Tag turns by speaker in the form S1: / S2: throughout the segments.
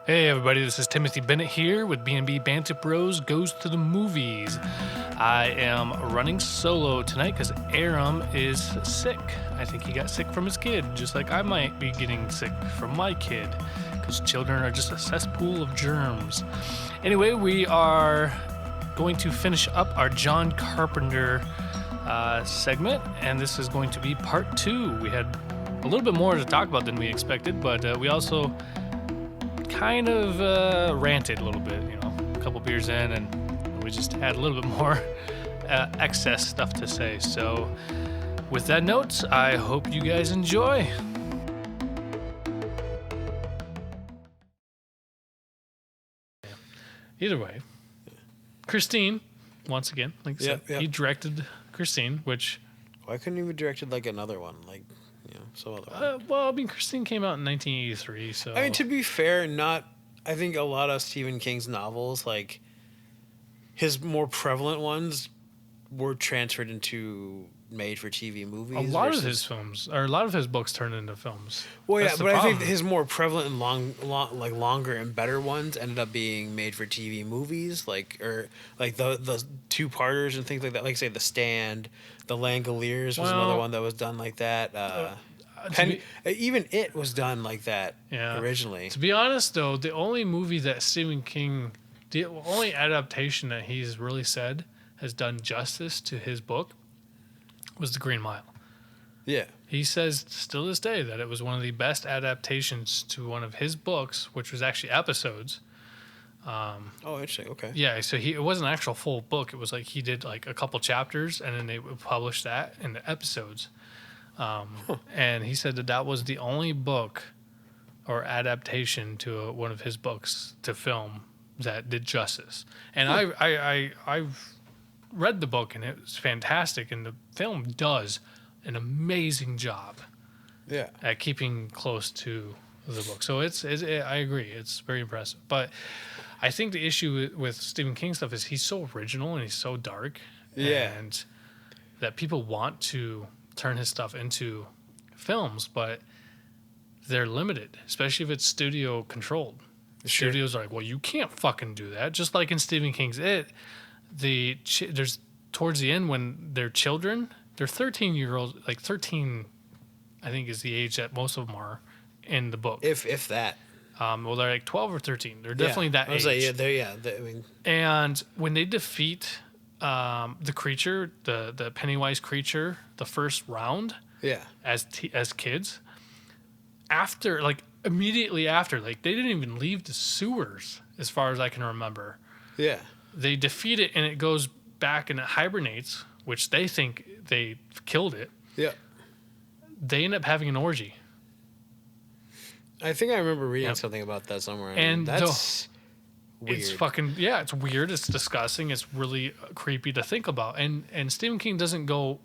S1: Hey everybody, this is Timothy Bennett here with B&B Banter Bros Goes to the Movies. I am running solo tonight because Aram is sick. I think he got sick from his kid, just like I might be getting sick from my kid, because children are just a cesspool of germs. Anyway, we are going to finish up our John Carpenter segment, and this is going to be part 2. We had a little bit more to talk about than we expected, but we also kind of ranted a little bit, a couple beers in, and we just had a little bit more excess stuff to say. So with that note, I hope you guys enjoy. Either way, Christine, once again, like I said, he directed Christine, which...
S2: Why couldn't you have directed like another one, like, some other one?
S1: Well, I mean, Christine came out in 1983, so...
S2: I mean, to be fair, I think a lot of Stephen King's novels, like, his more prevalent ones were transferred into made-for-TV movies.
S1: A lot of his books turned into films.
S2: Well, yeah, but I think his more prevalent and longer and better ones ended up being made-for-TV movies, or the two-parters and things like that. Like, say, The Stand, The Langoliers was another one that was done like that. Even It was done like that originally.
S1: To be honest, though, the only adaptation that he's really said has done justice to his book was The Green Mile.
S2: Yeah.
S1: He says still this day that it was one of the best adaptations to one of his books, which was actually episodes.
S2: Interesting. Okay.
S1: Yeah, so it wasn't an actual full book. It was like he did like a couple chapters, and then they would publish that in the episodes. And he said that was the only book or adaptation to one of his books to film that did justice. And I've read the book, and it was fantastic, and the film does an amazing job at keeping close to the book. So I agree, it's very impressive. But I think the issue with Stephen King stuff is he's so original and he's so dark, and that people want to turn his stuff into films, but they're limited, especially if it's studio controlled. The studios are like, well, you can't fucking do that. Just like in Stephen King's there's towards the end when they're children, they're 13-year-olds, like 13, I think is the age that most of them are in the book.
S2: If that.
S1: Well, they're like 12 or 13. They're definitely that age. And when they defeat the creature, the Pennywise creature, the first round, as kids, immediately after, like they didn't even leave the sewers, as far as I can remember.
S2: Yeah.
S1: They defeat it, and it goes back and it hibernates, which they think they killed it.
S2: Yeah.
S1: They end up having an orgy.
S2: I think I remember reading something about that somewhere.
S1: And
S2: that's weird.
S1: It's fucking, it's weird. It's disgusting. It's really creepy to think about. And Stephen King doesn't go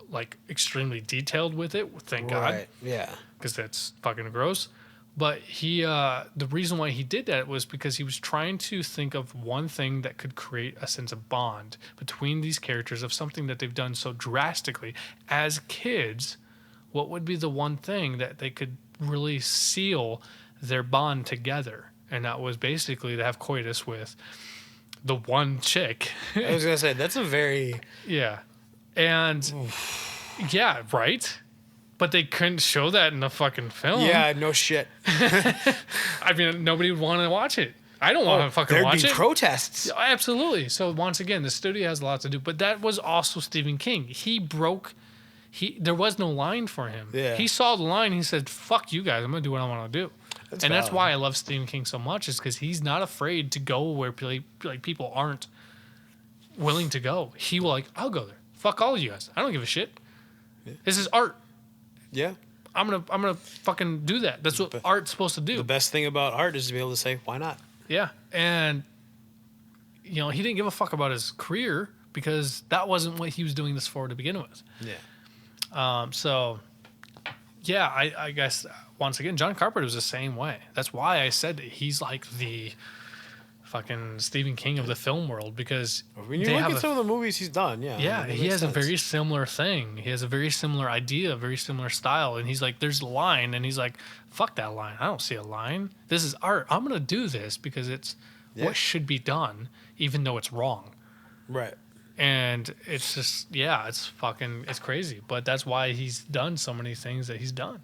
S1: like extremely detailed with it. Thank God.
S2: Yeah.
S1: Because that's fucking gross. But the reason why he did that was because he was trying to think of one thing that could create a sense of bond between these characters, of something that they've done so drastically as kids. What would be the one thing that they could really seal their bond together? And that was basically to have coitus with the one chick.
S2: I was going to say, that's a very...
S1: Yeah. And... Yeah, right? But they couldn't show that in the fucking film.
S2: Yeah, no shit.
S1: I mean, nobody would want to watch it. I don't want to fucking watch it.
S2: There'd be protests.
S1: Absolutely. So once again, the studio has a lot to do. But that was also Stephen King. There was no line for him.
S2: Yeah.
S1: He saw the line. He said, fuck you guys. I'm going to do what I want to do. That's why I love Stephen King so much, is because he's not afraid to go where people aren't willing to go. He will I'll go there. Fuck all of you guys. I don't give a shit. Yeah. This is art.
S2: Yeah.
S1: I'm gonna fucking do that. That's what art's supposed to do.
S2: The best thing about art is to be able to say, why not?
S1: Yeah. And he didn't give a fuck about his career, because that wasn't what he was doing this for to begin with.
S2: Yeah.
S1: I guess once again, John Carpenter was the same way. That's why I said that he's like the fucking Stephen King of the film world, because
S2: When you look at some of the movies he's done,
S1: yeah, he has a very similar thing. He has a very similar idea, a very similar style. And he's like, there's a line. And he's like, fuck that line. I don't see a line. This is art. I'm going to do this because it's what should be done, even though it's wrong.
S2: Right.
S1: And it's just, yeah, it's crazy. But that's why he's done so many things that he's done.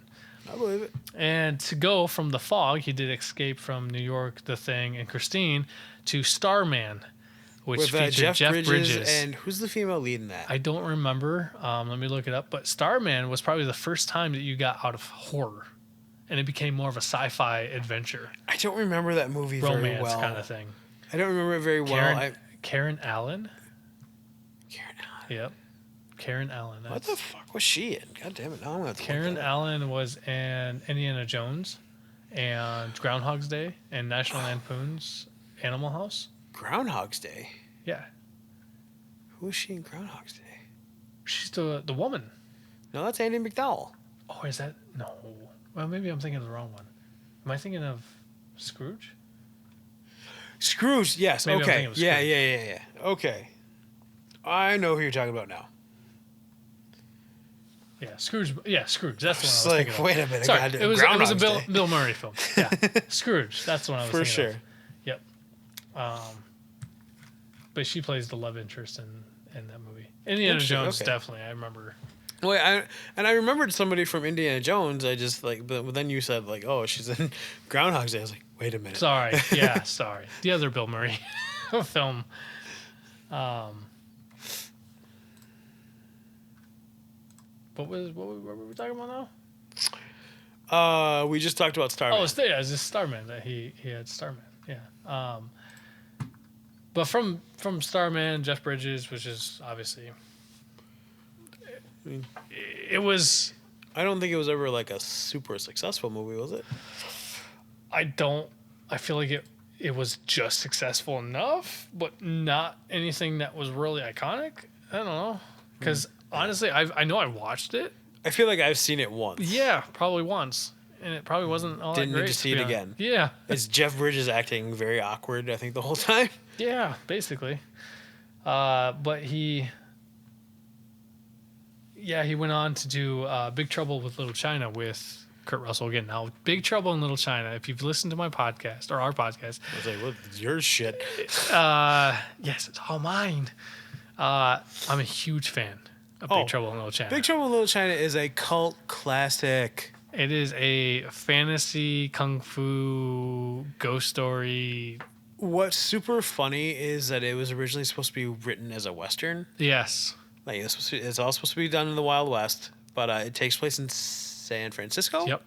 S2: I believe it.
S1: And to go from The Fog, he did Escape from New York, The Thing, and Christine, to Starman, which featured Jeff Bridges.
S2: And who's the female lead in that?
S1: I don't remember. Let me look it up. But Starman was probably the first time that you got out of horror, and it became more of a sci-fi adventure.
S2: I don't remember that movie very well.
S1: Romance kind of thing.
S2: I don't remember it very well.
S1: Karen Allen?
S2: Karen Allen.
S1: Yep. Karen Allen.
S2: What the fuck was she in? God damn it. Now I'm gonna have to
S1: Karen Allen was in Indiana Jones and Groundhog's Day and National Lampoon's Animal House.
S2: Groundhog's Day?
S1: Yeah.
S2: Who is she in Groundhog's Day?
S1: She's the woman.
S2: No, that's Andy McDowell.
S1: Oh, is that? No. Well, maybe I'm thinking of the wrong one. Am I thinking of Scrooge?
S2: Scrooge, yes.
S1: Maybe
S2: okay. Yeah. Okay. I know who you're talking about now.
S1: Yeah, Scrooge. Yeah, Scrooge. That's the one I was
S2: like,
S1: thinking of.
S2: wait a minute.
S1: Sorry,
S2: God,
S1: it was a Bill Murray film. Yeah, Scrooge. That's the one I was thinking of. For sure. Yep. But she plays the love interest in that movie. Indiana Jones, definitely. I remember.
S2: Wait, I remembered somebody from Indiana Jones. I just but then you said oh, she's in Groundhog's Day. I was like, wait a minute.
S1: Sorry. Yeah, sorry. The other Bill Murray film. What were we talking about
S2: now? We just talked about Starman.
S1: Oh, it's just Starman that he had Starman. Yeah. But from Starman, Jeff Bridges, which is obviously, it was.
S2: I don't think it was ever a super successful movie, was it?
S1: I feel like it was just successful enough, but not anything that was really iconic. I don't know, because. Honestly, I know I watched it.
S2: I feel like I've seen it once.
S1: Yeah, probably once. And it probably wasn't all that great.
S2: Didn't need to see it again.
S1: Yeah.
S2: It's Jeff Bridges acting very awkward, I think, the whole time.
S1: Yeah, basically. But he went on to do Big Trouble with Little China with Kurt Russell again. Now, Big Trouble in Little China, if you've listened to my podcast, or our podcast.
S2: I was like, what? It's your shit.
S1: Yes, it's all mine. I'm a huge fan. Big Trouble in Little China.
S2: Big Trouble in Little China is a cult classic.
S1: It is a fantasy kung fu ghost story.
S2: What's super funny is that it was originally supposed to be written as a Western.
S1: Yes.
S2: It's all supposed to be done in the Wild West, but it takes place in San Francisco?
S1: Yep.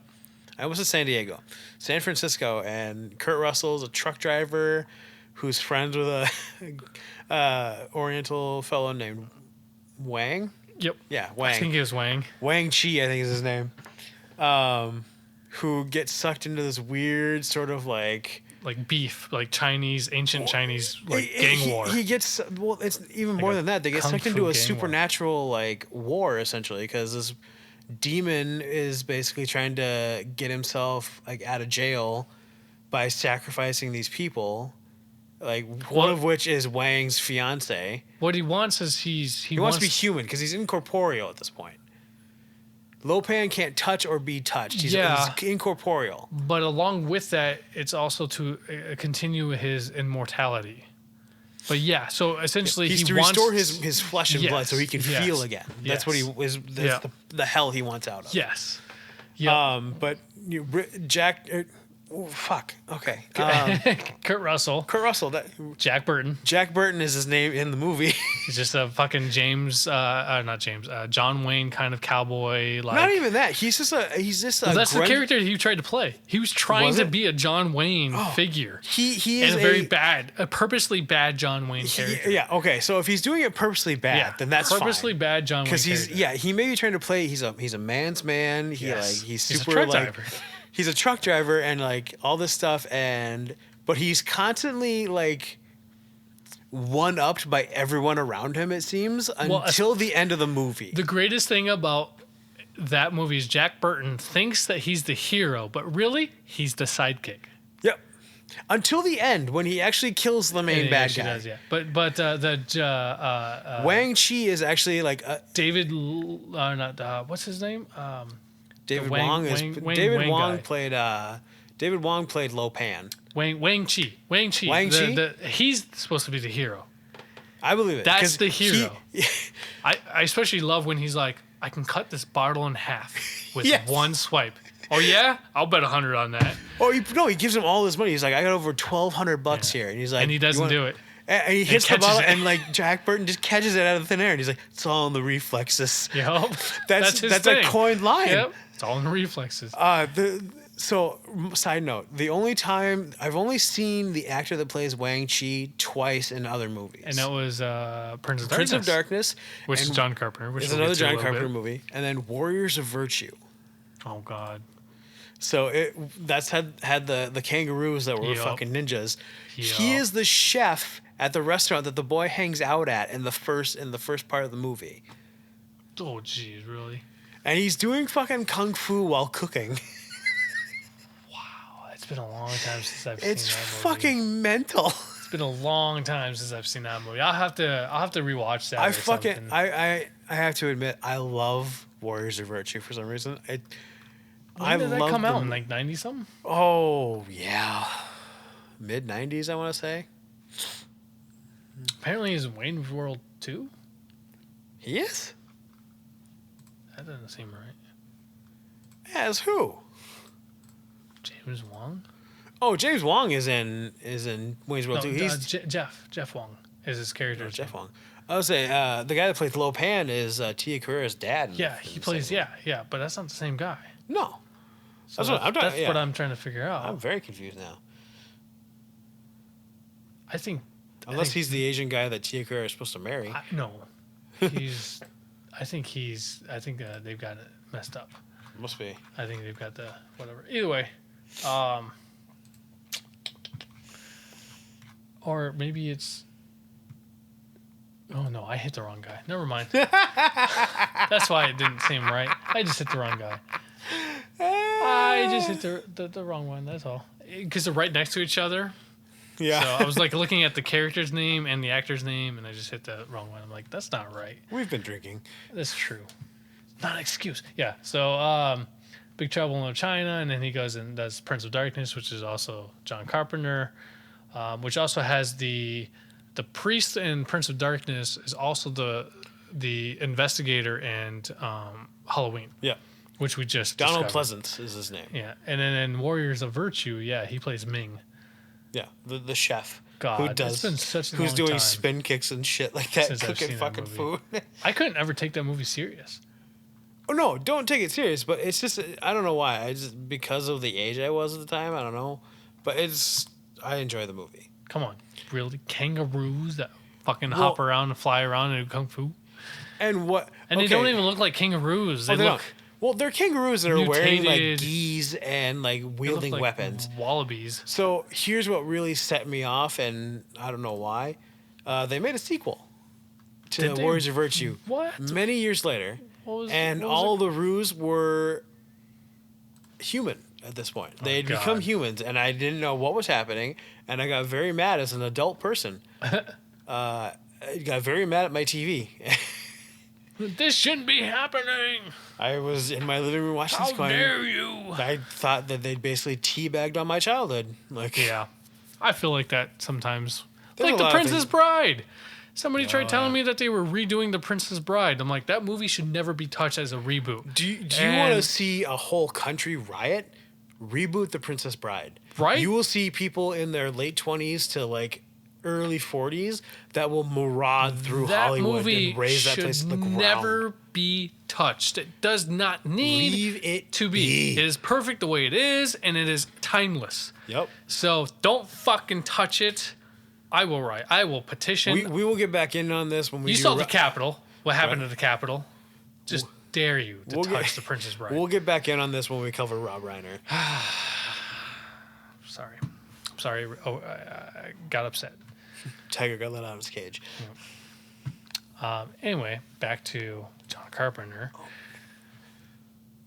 S2: I was in San Diego. San Francisco, and Kurt Russell's a truck driver who's friends with a Oriental fellow named Wang.
S1: Yep.
S2: Yeah, Wang.
S1: I think it was Wang.
S2: Wang Chi, I think is his name. Who gets sucked into this weird sort of
S1: beef, ancient Chinese gang war.
S2: He gets it's even more than that. They get sucked into a supernatural war essentially, because this demon is basically trying to get himself out of jail by sacrificing these people. One of which is Wang's fiance.
S1: What he wants is he
S2: wants to be human because he's incorporeal at this point. Lopan can't touch or be touched. He's incorporeal.
S1: But along with that, it's also to continue his immortality. But yeah, so essentially
S2: he's to restore his flesh and blood so he can feel again. That's what the hell he wants out of.
S1: Yes.
S2: Yep. But Jack. Fuck. Okay.
S1: Kurt Russell.
S2: Jack Burton is his name in the movie.
S1: He's just a fucking John Wayne kind of cowboy.
S2: Not even that. He's just a.
S1: That's the character he tried to play. He was trying to be a John Wayne figure.
S2: He is
S1: a purposely bad John Wayne character.
S2: Yeah. Okay. So if he's doing it purposely bad, then that's
S1: purposely bad John Wayne. Because
S2: he may be trying to play. He's a man's man. He's super
S1: a truck driver.
S2: He's a truck driver and all this stuff, but he's constantly one-upped by everyone around him, it seems, until the end of the movie.
S1: The greatest thing about that movie is Jack Burton thinks that he's the hero, but really he's the sidekick.
S2: Yep. Until the end, when he actually kills the main bad guy.
S1: Does, yeah. But
S2: Wang Chi is actually like
S1: David. What's his name?
S2: David
S1: Wang-
S2: Wong is
S1: Wang- Wang-
S2: David
S1: Wang
S2: Wong
S1: guy.
S2: played David Wong played Lo Pan.
S1: Wang Chi.
S2: Wang Chi?
S1: He's supposed to be the hero.
S2: I believe it.
S1: That's
S2: 'cause
S1: the hero. I especially love when he's like, I can cut this bottle in half with
S2: Yes.
S1: one swipe. Oh yeah, I'll bet 100 on that.
S2: Oh, he gives him all his money. He's like, I got over $1,200 here, and he's like,
S1: And he doesn't do it.
S2: And he hits the
S1: catches
S2: bottle,
S1: it.
S2: and like Jack Burton just catches it out of thin air, and he's like, it's all in the reflexes.
S1: Yep.
S2: That's
S1: his
S2: a
S1: thing.
S2: coined line.
S1: Yep. It's all in the reflexes.
S2: So, side note, the only time I've only seen the actor that plays Wang Chi twice in other movies.
S1: And that was Prince of Darkness.
S2: Prince of Darkness,
S1: Which is
S2: and
S1: John Carpenter. Which
S2: is
S1: we'll
S2: another
S1: get to a
S2: John
S1: little
S2: Carpenter
S1: bit.
S2: movie, and then Warriors of Virtue.
S1: Oh God.
S2: So that's had the kangaroos that were
S1: Yup.
S2: fucking ninjas.
S1: Yup.
S2: He is the chef at the restaurant that the boy hangs out at in the first part of the movie,
S1: Oh jeez, really?
S2: and he's doing fucking kung fu while cooking.
S1: Wow, it's been a long time since I've seen
S2: It's
S1: that movie.
S2: fucking mental.
S1: It's been a long time since I've seen that movie. I'll have to rewatch that.
S2: I have to admit, I love Warriors of Virtue for some reason.
S1: When did that
S2: love
S1: come out?
S2: them.
S1: In like 90 something?
S2: Oh yeah, mid '90s, I want to say.
S1: Apparently he's in Wayne's World 2?
S2: He is.
S1: That doesn't seem right.
S2: As who?
S1: James Wong?
S2: Oh, James Wong is in Wayne's World
S1: No,
S2: 2. He's
S1: Jeff Wong is his character.
S2: Jeff Wong. I would say the guy that plays Lo Pan is Tia Carrere's dad.
S1: Yeah, he plays. Yeah, but that's not the same guy.
S2: No,
S1: So
S2: that's
S1: what I'm trying to figure out.
S2: I'm very confused now.
S1: I think.
S2: Unless he's the Asian guy that Tia Carrere is supposed to marry.
S1: No, he's. I think they've got it messed up.
S2: Must be.
S1: I think they've got the whatever. Either way, or maybe it's. Oh no, I hit the wrong guy. Never mind. That's why it didn't seem right. I just hit the wrong guy. I just hit the wrong one. That's all. Because they're right next to each other.
S2: Yeah.
S1: So I was like looking at the character's name and the actor's name, and I just hit the wrong one. I'm like, that's not right.
S2: We've been drinking.
S1: That's true. Not an excuse. Yeah. So Big Trouble in Little China, and then he goes and does Prince of Darkness, which is also John Carpenter, which also has the priest in Prince of Darkness is also the investigator and Halloween.
S2: Yeah.
S1: Which we just
S2: Donald
S1: discovered.
S2: Pleasance is his name.
S1: Yeah, and then in Warriors of Virtue, yeah, he plays Ming.
S2: Yeah, the chef.
S1: God, it's been such a long
S2: who's doing
S1: time
S2: spin kicks and shit like that,
S1: since I've
S2: cooking
S1: seen that
S2: fucking
S1: movie.
S2: food.
S1: I couldn't ever take that movie serious.
S2: Oh no, don't take it serious. But it's just I don't know why. I just because of the age I was at the time. I don't know, but I enjoy the movie.
S1: Come on, really? Kangaroos that fucking hop around and fly around and do kung fu?
S2: And what?
S1: And they don't even look like kangaroos. They look
S2: don't. Well, they're kangaroos that are wearing like
S1: mutated.
S2: gis and like
S1: they look
S2: wielding
S1: like
S2: weapons.
S1: Wallabies.
S2: So here's what really set me off, and I don't know why. They made a sequel to
S1: Did they?
S2: Warriors of Virtue.
S1: What?
S2: Many years later,
S1: What was
S2: all the Roos were human at this point. They had become
S1: God.
S2: humans, and I didn't know what was happening, and I got very mad as an adult person. I got very mad at my TV.
S1: This shouldn't be happening.
S2: I was in my living room watching
S1: How
S2: this going.
S1: dare you?
S2: I thought that they'd basically teabagged on my childhood. Like,
S1: Yeah, I feel like that sometimes.
S2: There's
S1: Like
S2: a
S1: The
S2: lot of
S1: Princess
S2: things-
S1: Bride. Somebody tried telling me that they were redoing The Princess Bride. I'm like, that movie should never be touched as a reboot.
S2: Do you want to see a whole country riot? Reboot The Princess Bride.
S1: Right?
S2: You will see people in their late 20s to like early 40s that will maraud through
S1: That
S2: Hollywood
S1: movie
S2: and raise that place
S1: should
S2: to the ground.
S1: never be touched. It does not need
S2: Leave it
S1: to be.
S2: be.
S1: It is perfect the way it is, and it is timeless.
S2: Yep.
S1: So don't fucking touch it. I will write. I will petition.
S2: We will get back in on this when we
S1: You
S2: do
S1: saw the Capitol. What happened
S2: Right.
S1: to the Capitol? Just dare you to
S2: we'll
S1: touch
S2: get-
S1: the Princess Bride.
S2: We'll get back in on this when we cover Rob Reiner.
S1: Sorry. I'm sorry. Oh, I got upset.
S2: Tiger got let out of his cage.
S1: Anyway, back to John Carpenter.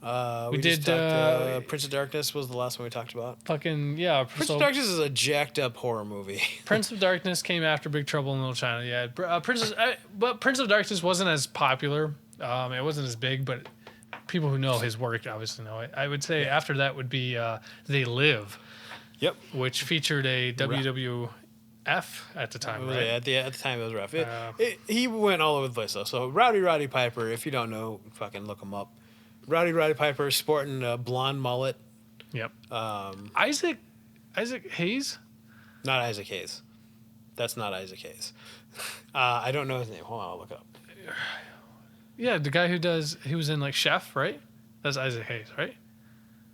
S2: We
S1: did,
S2: talked, Prince of Darkness was the last one we talked about.
S1: fucking yeah.
S2: Prince of Darkness is a jacked up horror movie.
S1: Prince of Darkness came after Big Trouble in Little China. Yeah, but Prince of Darkness wasn't as popular. It wasn't as big, but people who know his work obviously know it. I would say after that would be They Live.
S2: Yep.
S1: Which featured a WWF at the time, right?
S2: Yeah, at the time it was rough. He went all over the place though. So Roddy Piper, if you don't know, fucking look him up. Roddy Piper sporting a blonde mullet.
S1: Yep. Isaac Hayes?
S2: Not Isaac Hayes. That's not Isaac Hayes. I don't know his name. Hold on, I'll look it up.
S1: Yeah, the guy he was in like Chef, right? That's Isaac Hayes, right?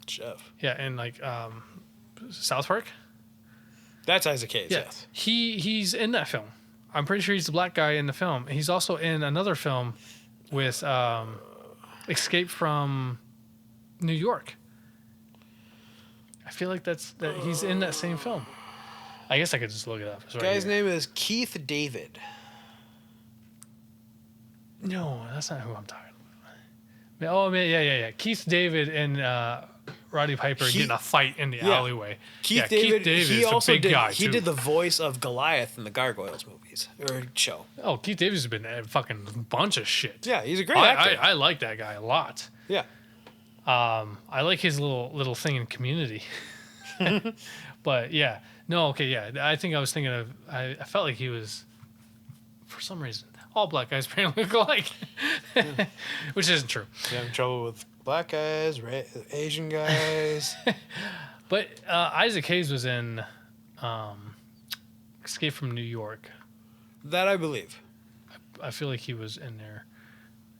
S2: Chef.
S1: Yeah, and like South Park.
S2: That's Isaac Hayes.
S1: Yeah.
S2: Yes.
S1: He's in that film. I'm pretty sure he's the black guy in the film. He's also in another film with Escape from New York. I feel like that he's in that same film. I guess I could just look it up. It's right
S2: Guy's
S1: here.
S2: name is Keith David.
S1: No, that's not who I'm talking about. Oh man, yeah. Keith David and Roddy Piper get in a fight in the alleyway.
S2: Keith David he also
S1: a big guy
S2: he
S1: too.
S2: did the voice of Goliath in the Gargoyles movies or show.
S1: Oh, Keith David's been in a fucking bunch of shit.
S2: Yeah, he's a great actor.
S1: I like that guy a lot.
S2: Yeah.
S1: I like his little thing in Community. But yeah, no, okay, yeah. I think I was thinking of. I felt like he was, for some reason, all black guys apparently look alike, which isn't true.
S2: You have trouble with black guys, Asian guys.
S1: But Isaac Hayes was in Escape from New York.
S2: That I believe.
S1: I feel like he was in there.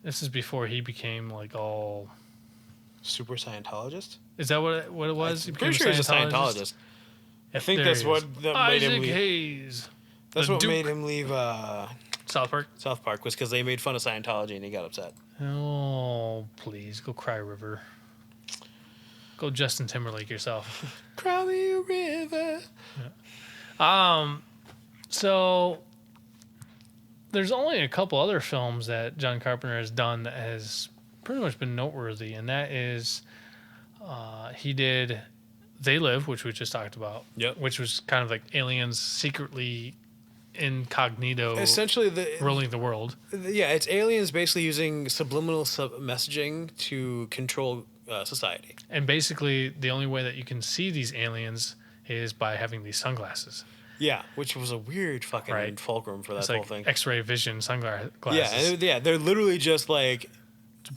S1: This is before he became like all.
S2: Super Scientologist?
S1: Is that what it was?
S2: I'm pretty sure he's a Scientologist. I think that's what made him leave.
S1: Isaac Hayes.
S2: That's what made him leave
S1: South Park?
S2: South Park was because they made fun of Scientology and he got upset.
S1: Oh, please. Go Cry River. Go Justin Timberlake yourself.
S2: Cry me a river.
S1: Yeah. So there's only a couple other films that John Carpenter has done that has pretty much been noteworthy, and that is he did They Live, which we just talked about.
S2: Yep.
S1: Which was kind of like aliens secretly incognito
S2: essentially
S1: ruling the world.
S2: Yeah, it's aliens basically using subliminal messaging to control society.
S1: And basically the only way that you can see these aliens is by having these sunglasses.
S2: Yeah, which was a weird fucking fulcrum for that
S1: It's
S2: whole
S1: like
S2: thing.
S1: X-ray vision sunglasses.
S2: Yeah, they're literally just like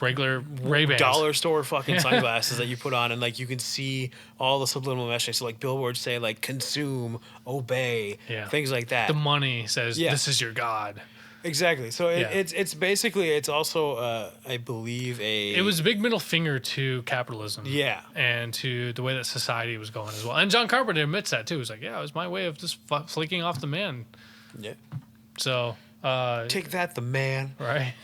S1: regular Ray-Bans.
S2: dollar store fucking sunglasses that you put on, and like you can see all the subliminal messaging. So like billboards say like consume, obey, things like that.
S1: The money says this is your god.
S2: Exactly. So it's basically it's also I believe
S1: it was a big middle finger to capitalism. Yeah. And to the way that society was going as well. And John Carpenter admits that too. He's like, yeah, it was my way of just flicking off the man. Yeah. So
S2: take that, the man.
S1: Right.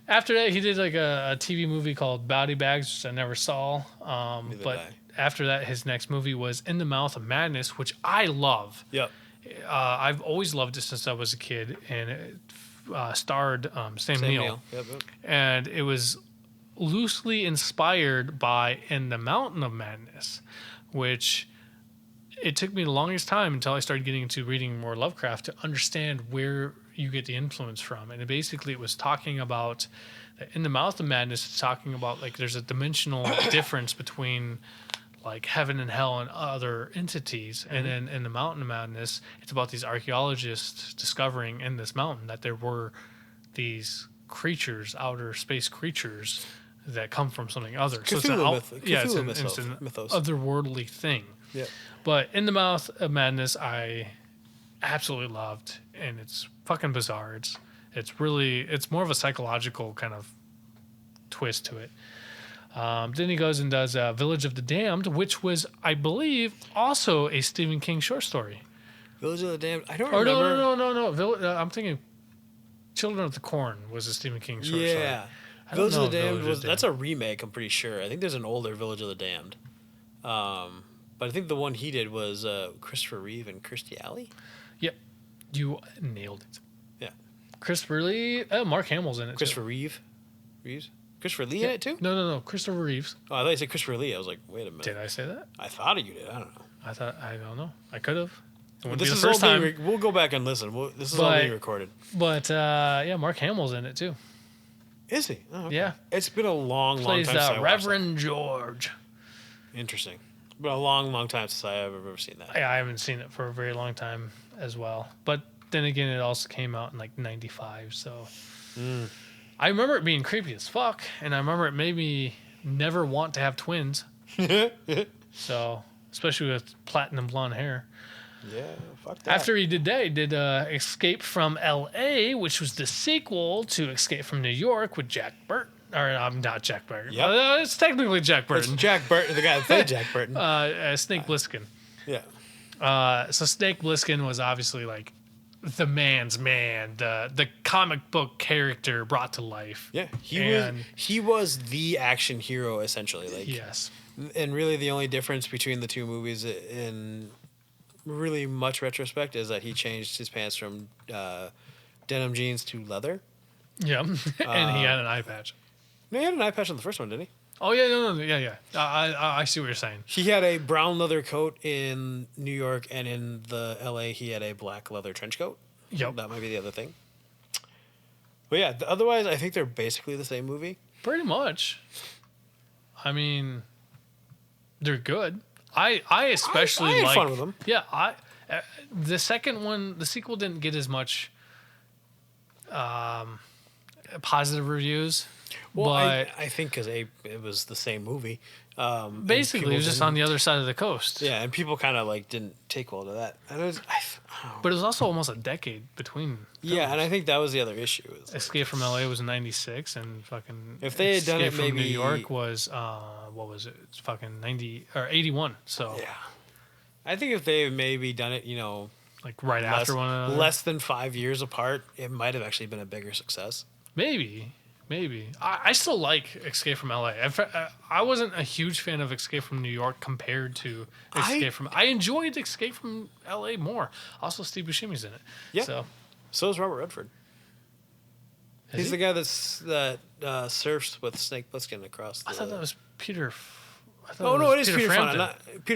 S1: After that, he did like a TV movie called Body Bags, which I never saw. But after that, his next movie was In the Mouth of Madness, which I love. Yep. I've always loved it since I was a kid, and it starred Sam Neill. Yep. And it was loosely inspired by In the Mountain of Madness, which it took me the longest time until I started getting into reading more Lovecraft to understand where you get the influence from. And it was talking about In the Mouth of Madness. It's talking about like there's a dimensional difference between like heaven and hell and other entities. Mm-hmm. And then in the Mountain of Madness, it's about these archaeologists discovering in this mountain that there were these creatures, outer space creatures that come from something other.
S2: Cthulhu
S1: it's an otherworldly thing. Yeah. But In the Mouth of Madness, I absolutely loved, and it's fucking bizarre. It's more of a psychological kind of twist to it. Then he goes and does Village of the Damned, which was, I believe, also a Stephen King short story.
S2: Village of the Damned? I don't remember.
S1: No. I'm thinking Children of the Corn was a Stephen King short story. Yeah.
S2: Village of the Damned that's a remake, I'm pretty sure. I think there's an older Village of the Damned. But I think the one he did was Christopher Reeve and Kirstie Alley.
S1: Yep. You nailed it.
S2: Yeah.
S1: Christopher Lee, Mark Hamill's in it.
S2: Christopher Reeve? Reeves? Christopher Lee in it too?
S1: No. Christopher Reeves.
S2: Oh, I thought you said Christopher Lee. I was like, wait a minute.
S1: Did I say that?
S2: I thought you did. I don't know.
S1: I don't know. I could have. It wouldn't
S2: This
S1: be the
S2: is
S1: first
S2: all
S1: time.
S2: we'll go back and listen. This is all being recorded.
S1: But yeah, Mark Hamill's in it too.
S2: Is he? Oh, okay.
S1: Yeah.
S2: It's been a long
S1: Plays
S2: time since I watched
S1: Reverend George.
S2: that. Interesting. Been a long time since I've ever seen that.
S1: I haven't seen it for a very long time as well. But then again, it also came out in like 95. So I remember it being creepy as fuck. And I remember it made me never want to have twins. So, especially with platinum blonde hair.
S2: Yeah, fuck that.
S1: After he did that, he did Escape from L.A., which was the sequel to Escape from New York with Jack Burton. Or not Jack Burton.
S2: Yep.
S1: It's technically Jack Burton.
S2: It's Jack Burton, the guy that played Jack Burton.
S1: Snake Plissken.
S2: Yeah.
S1: So Snake Plissken was obviously like the man's man, the comic book character brought to life.
S2: Yeah, he was the action hero essentially. Like
S1: yes.
S2: And really, the only difference between the two movies, in really much retrospect, is that he changed his pants from denim jeans to leather.
S1: Yeah, and he had an eye patch.
S2: No, he had an eye patch on the first one, didn't he?
S1: Oh yeah, no, yeah. I see what you're saying.
S2: He had a brown leather coat in New York, and in the L.A. he had a black leather trench coat.
S1: Yep.
S2: That might be the other thing. But yeah, otherwise, I think they're basically the same movie.
S1: Pretty much. I mean, they're good. I especially
S2: I had
S1: like
S2: fun with them.
S1: Yeah, the second one, the sequel didn't get as much positive reviews.
S2: Well,
S1: but
S2: I think because it was the same movie.
S1: basically, it was just on the other side of the coast.
S2: Yeah, and people kind of like didn't take well to that. And it was,
S1: But it was also almost a decade between.
S2: Yeah, and I think that was the other issue.
S1: Escape from LA was in '96, and fucking
S2: if they had done it,
S1: Escape from
S2: maybe
S1: New York was what was it? It's fucking 90 or 81. So
S2: yeah, I think if they had maybe done it,
S1: like right after one another,
S2: less than 5 years apart, it might have actually been a bigger success.
S1: Maybe. I still like Escape from LA. I wasn't a huge fan of Escape from New York compared to Escape from. I enjoyed Escape from LA more. Also, Steve Buscemi's in it.
S2: Yeah.
S1: So
S2: is Robert Redford. He's the guy that surfs with Snake Plissken across.
S1: I thought that was Peter.
S2: It is Peter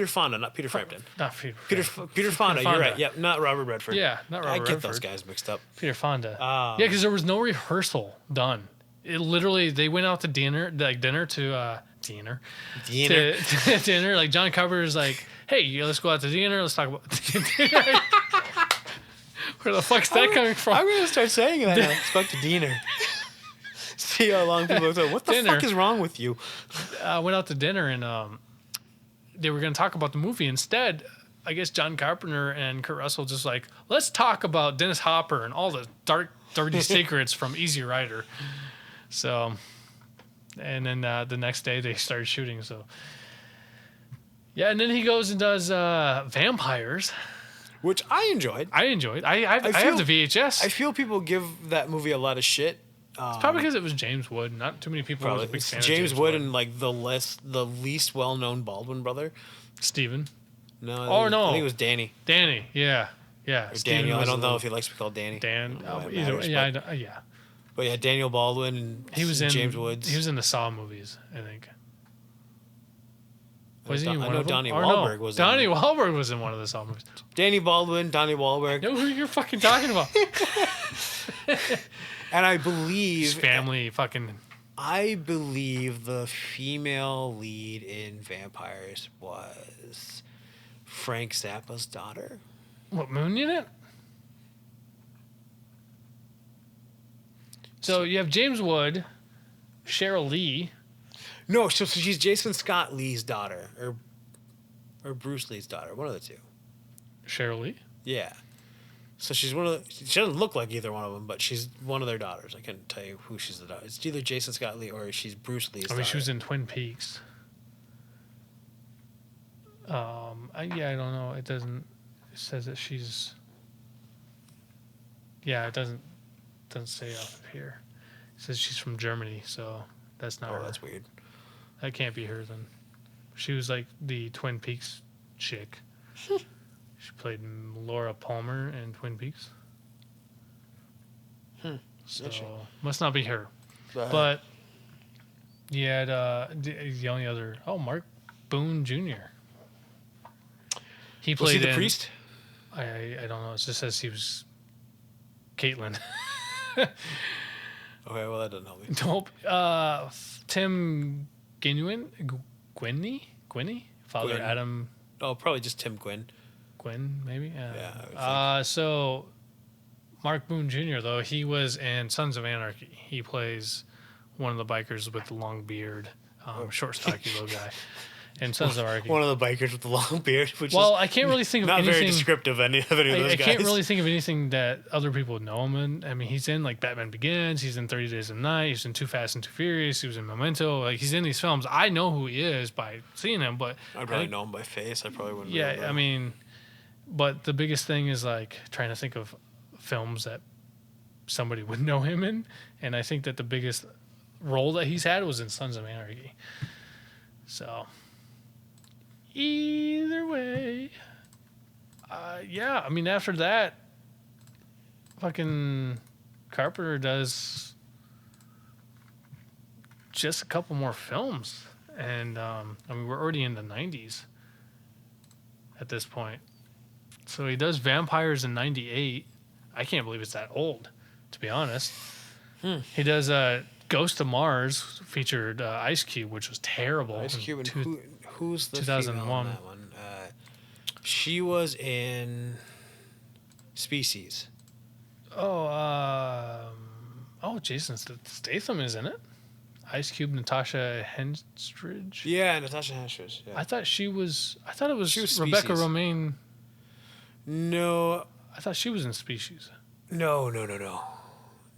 S2: Fonda, not Peter Frampton.
S1: Not
S2: Peter Fonda. You're right. Yeah, not Robert Redford.
S1: Yeah, not Robert Redford.
S2: I get those guys mixed up.
S1: Peter Fonda. Yeah, because there was no rehearsal done. It literally, they went out to dinner. Like Dinner. Like John Carpenter's like, hey, let's go out to dinner. Let's talk about dinner. Where the fuck's that coming from?
S2: I'm gonna start saying that. Let's go out to dinner. See how long people say, what the fuck is wrong with you?
S1: Went out to dinner and they were going to talk about the movie. Instead, I guess John Carpenter and Kurt Russell just like, let's talk about Dennis Hopper and all the dirty secrets from Easy Rider. So, and then the next day they started shooting. So, yeah, and then he goes and does Vampires.
S2: Which I enjoyed.
S1: I have the VHS.
S2: I feel people give that movie a lot of shit.
S1: It's probably because it was James Wood. Not too many people were a big fan of
S2: James Wood and like the least well-known Baldwin brother.
S1: Steven.
S2: No. I think it was Danny.
S1: Danny. Yeah.
S2: Or Daniel. I don't know if he likes to be called Danny.
S1: Dan. Yeah.
S2: But yeah, Daniel Baldwin and James Woods.
S1: He was in the Saw movies, I think. Was he in one
S2: I know
S1: of them?
S2: Donnie Wahlberg was.
S1: Donnie Wahlberg was in one of the Saw movies.
S2: Danny Baldwin, Donnie Wahlberg.
S1: Know who you're fucking talking about?
S2: And I believe
S1: his family fucking.
S2: I believe the female lead in Vampires was Frank Zappa's daughter.
S1: What, Moon Unit? So you have James Wood, Cheryl Lee.
S2: No, so she's Jason Scott Lee's daughter, or Bruce Lee's daughter, one of the two.
S1: Cheryl Lee?
S2: Yeah. So she's one of the. She doesn't look like either one of them, but she's one of their daughters. I couldn't tell you who she's the daughter. It's either Jason Scott Lee or she's Bruce Lee's daughter.
S1: She was in Twin Peaks. I don't know. It doesn't. It says that she's. Yeah, it doesn't say off of here. It says she's from Germany, so that's not her.
S2: That's weird.
S1: That can't be her then. She was like the Twin Peaks chick. She played Laura Palmer in Twin Peaks. So must not be her. But He had the only other. Oh, Mark Boone Jr. He
S2: Was he
S1: played
S2: the priest?
S1: I don't know. It just says he was Caitlin.
S2: Okay, well that doesn't help me.
S1: Nope. Tim Gwynny, Father
S2: Gwyn.
S1: Adam
S2: Oh, probably just Tim Gwynn.
S1: Gwyn, maybe.
S2: Yeah, I would think.
S1: So Mark Boone Jr. though, he was in Sons of Anarchy. He plays one of the bikers with the long beard, short, stocky little guy. In Sons of Anarchy.
S2: One of the bikers with the long beard, which
S1: Well,
S2: is
S1: I can't really think of
S2: not
S1: anything.
S2: very descriptive of any of those
S1: I
S2: guys.
S1: can't really think of anything that other people would know him in. I mean, he's in like Batman Begins. He's in 30 Days a Night. He's in Too Fast and Too Furious. He was in Memento. Like he's in these films. I know who he is by seeing him, but
S2: I'd probably know him by face. I probably wouldn't.
S1: yeah,
S2: remember.
S1: I mean, but the biggest thing is like trying to think of films that somebody would know him in, and I think that the biggest role that he's had was in Sons of Anarchy. So either way, yeah, I mean, after that, fucking Carpenter does just a couple more films, and I mean, we're already in the 90s at this point. So he does Vampires in 98. I can't believe it's that old, to be honest. He does Ghost of Mars, featured Ice Cube, which was terrible.
S2: Ice Cube and who's the
S1: 2001.
S2: female in that one? She was in Species.
S1: Oh, Jason Statham is in it. Ice Cube, Natasha Henstridge.
S2: Yeah, Natasha Henstridge. Yeah.
S1: I thought it was
S2: She was
S1: Rebecca
S2: Species.
S1: Romaine.
S2: No,
S1: I thought she was in Species.
S2: no.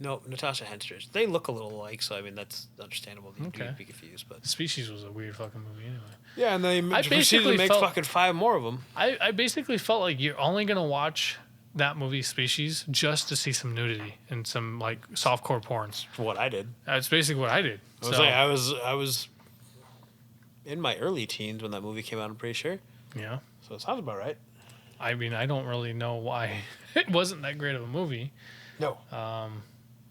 S2: No, Natasha Henstridge. They look a little alike, so I mean that's understandable.
S1: Okay.
S2: You'd be confused, but
S1: Species was a weird fucking movie anyway.
S2: yeah, and they proceeded
S1: basically
S2: to make
S1: felt-
S2: fucking 5 more of them.
S1: I basically felt like you're only gonna watch that movie Species just to see some nudity and some like softcore porns.
S2: What I did.
S1: That's basically what I did.
S2: I was in my early teens when that movie came out. I'm pretty sure.
S1: Yeah.
S2: So it sounds about right.
S1: I mean, I don't really know why it wasn't that great of a movie.
S2: No.